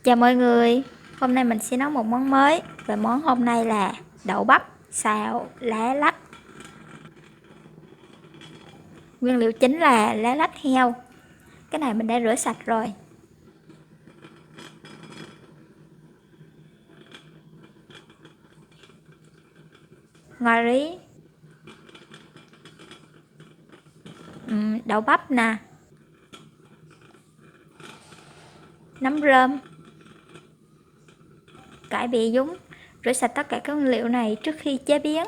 Chào mọi người, hôm nay mình sẽ nấu một món mới. Và món hôm nay là đậu bắp xào lá lách. Nguyên liệu chính là lá lách heo. Cái này mình đã rửa sạch rồi. Ngò rí, đậu bắp nè, nấm rơm, cải bẹ dúng. Rửa sạch tất cả các nguyên liệu này trước khi chế biến.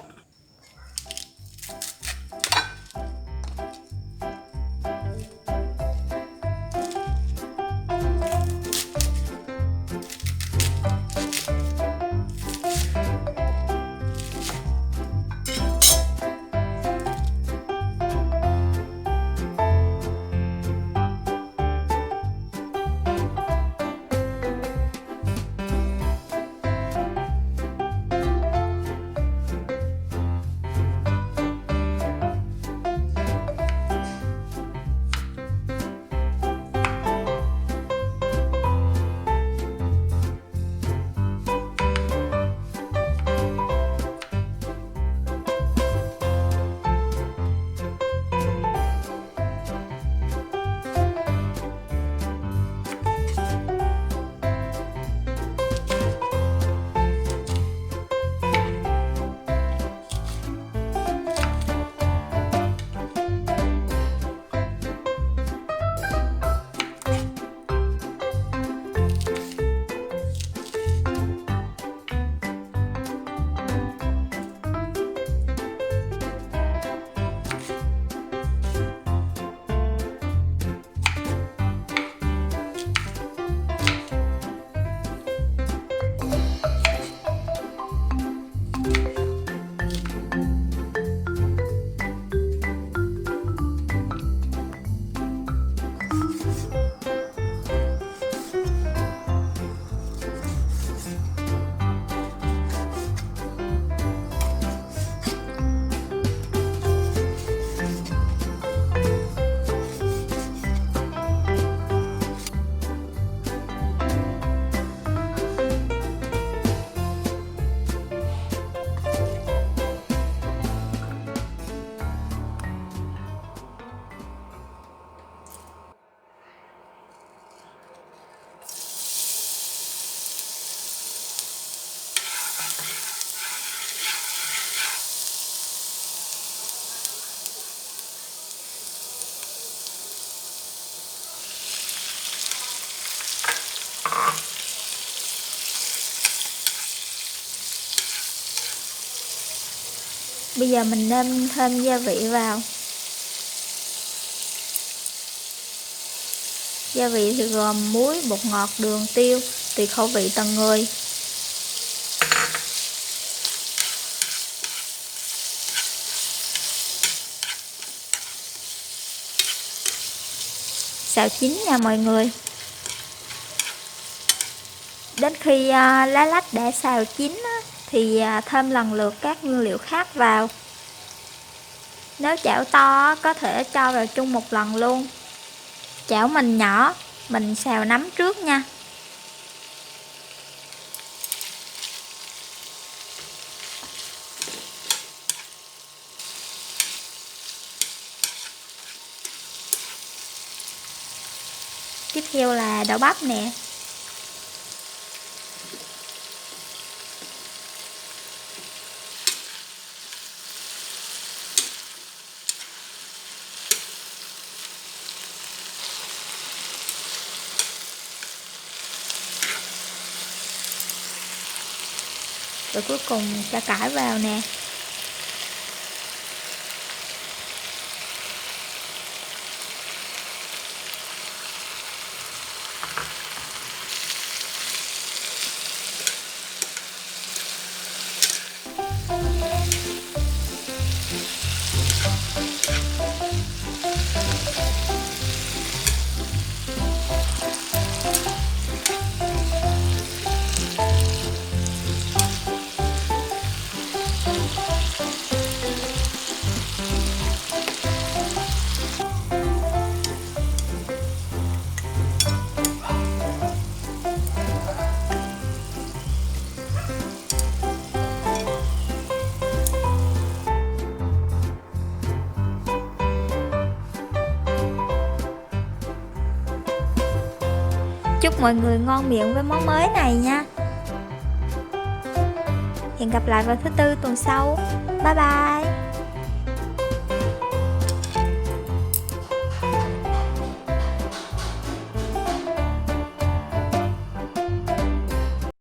Bây giờ mình nêm thêm gia vị vào. Gia vị thì gồm muối, bột ngọt, đường, tiêu, tùy khẩu vị từng người. Xào chín nha mọi người. Đến khi lá lách đã xào chín thì thêm lần lượt các nguyên liệu khác vào. Nếu chảo to có thể cho vào chung một lần luôn. Chảo mình nhỏ, mình xào nấm trước nha. Tiếp theo là đậu bắp nè. Rồi cuối cùng cho cải vào nè. Chúc mọi người ngon miệng với món mới này nha. Hẹn gặp lại vào thứ Tư tuần sau. Bye bye.